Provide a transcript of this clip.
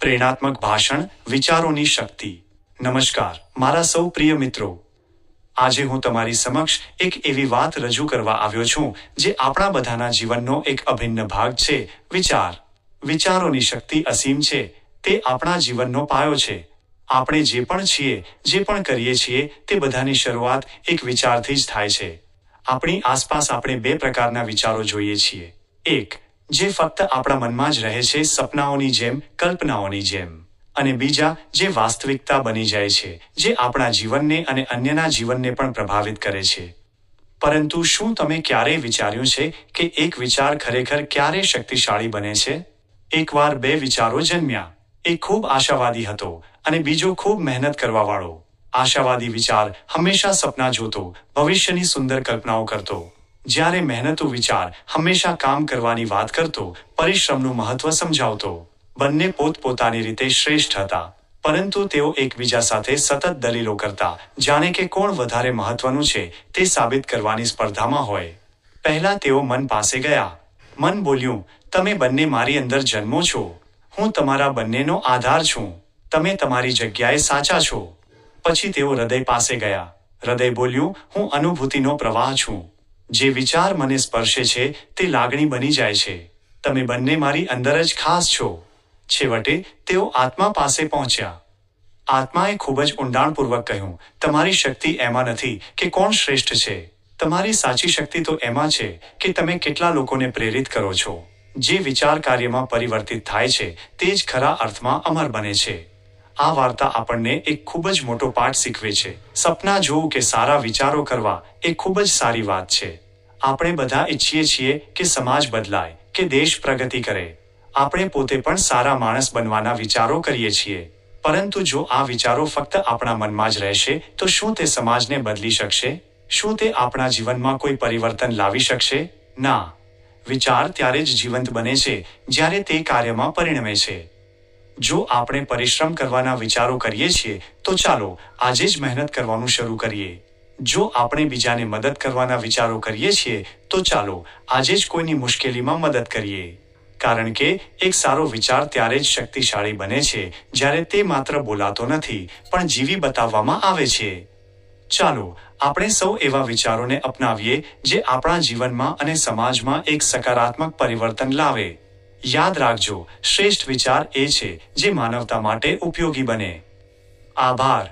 પ્રેરણાત્મક ભાષણ વિચારોની શક્તિ। નમસ્કાર મારા સૌ પ્રિય મિત્રો, આજે હું તમારી સમક્ષ એક એવી વાત રજૂ કરવા આવ્યો છું જે આપણા બધાના જીવનનો એક અભિન્ન ભાગ છે। વિચારોની શક્તિ અસીમ છે। તે આપણા જીવનનો પાયો છે। આપણે જે પણ છીએ, જે પણ કરીએ છીએ, તે બધાની શરૂઆત એક વિચારથી જ થાય છે। આપણી આસપાસ આપણે બે પ્રકારના વિચારો જોઈએ છીએ। એક, જે ફક્ત આપણા મનમાં જ રહે છે, સપનાઓની જેમ, કલ્પનાઓની જેમ, અને બીજા જે વાસ્તવિકતા બની જાય છે, જે આપણા જીવનને અને અન્યના જીવનને પણ પ્રભાવિત કરે છે। પરંતુ શું તમે ક્યારેય વિચાર્યું છે કે એક વિચાર ખરેખર ક્યારે શક્તિશાળી બને છે? એકવાર બે વિચારો જન્મ્યા। એક ખૂબ આશાવાદી હતો અને બીજો ખૂબ મહેનત કરવાવાળો। આશાવાદી વિચાર હંમેશા સપના જોતો, ભવિષ્યની સુંદર કલ્પનાઓ કરતો, જ્યારે મહેનતુ વિચાર હંમેશા કામ કરવાની વાત કરતો, પરિશ્રમનું મહત્વ સમજાવતો। બંને પોતપોતાની રીતે શ્રેષ્ઠ હતા, પરંતુ તેઓ એકબીજા સાથે સતત દલીલો કરતા, જાણે કે કોણ વધારે મહત્વનું છે તે સાબિત કરવાની સ્પર્ધામાં હોય। પહેલા તેઓ મન પાસે ગયા। મન બોલ્યું, તમે બંને મારી અંદર જન્મો છો। હું તમારા બંનેનો આધાર છું। તમે તમારી જગ્યાએ સાચા છો। પછી તેઓ હૃદય પાસે ગયા। હૃદય બોલ્યું, હું અનુભૂતિનો પ્રવાહ છું। જે વિચાર મને સ્પર્શે છે તે લાગણી બની જાય છે। તમે બંને મારી અંદર જ ખાસ છો। છેવટે તેઓ આત્મા પાસે પહોંચ્યા। આત્માએ ખૂબ જ ઊંડાણપૂર્વક કહ્યું, તમારી શક્તિ એમાં નથી કે કોણ શ્રેષ્ઠ છે। તમારી સાચી શક્તિ તો એમાં છે કે તમે કેટલા લોકોને પ્રેરિત કરો છો। જે વિચાર કાર્યમાં પરિવર્તિત થાય છે તે જ ખરા અર્થમાં અમર બને છે। આ વાર્તા આપણને એક ખૂબ જ મોટો પાઠ શીખવે છે। સપના જોવું કે સારા વિચારો કરવા એ ખૂબ જ સારી વાત છે। આપણે બધા ઈચ્છીએ છીએ કે સમાજ બદલાય, કે દેશ પ્રગતિ કરે। આપણે પોતે પણ સારા માણસ બનવાના વિચારો કરીએ છીએ। પરંતુ જો આ વિચારો ફક્ત આપણા મનમાં જ રહેશે તો શું તે સમાજને બદલી શકશે? શું તે આપણા જીવનમાં કોઈ પરિવર્તન લાવી શકશે? ના। વિચાર ત્યારે જ જીવંત બને છે જ્યારે તે કાર્યમાં પરિણમે છે। જો આપણે પરિશ્રમ કરવાના વિચારો કરીએ છીએ તો ચાલો આજે જ મહેનત કરવાનું શરૂ કરીએ। જો આપણે બીજાને મદદ કરવાના વિચારો કરીએ છીએ તો ચાલો આજે જ કોઈની મુશ્કેલીમાં મદદ કરીએ। કારણ કે એક સારો વિચાર ત્યારે જ શક્તિશાળી બને છે જ્યારે તે માત્ર બોલાતો નથી પણ જીવી બતાવવામાં આવે છે। ચાલો આપણે સૌ એવા વિચારોને અપનાવીએ જે આપણા જીવનમાં અને સમાજમાં એક સકારાત્મક પરિવર્તન લાવે। યાદ રાખજો, શ્રેષ્ઠ વિચાર એ છે જે માનવતા માટે ઉપયોગી બને। આભાર।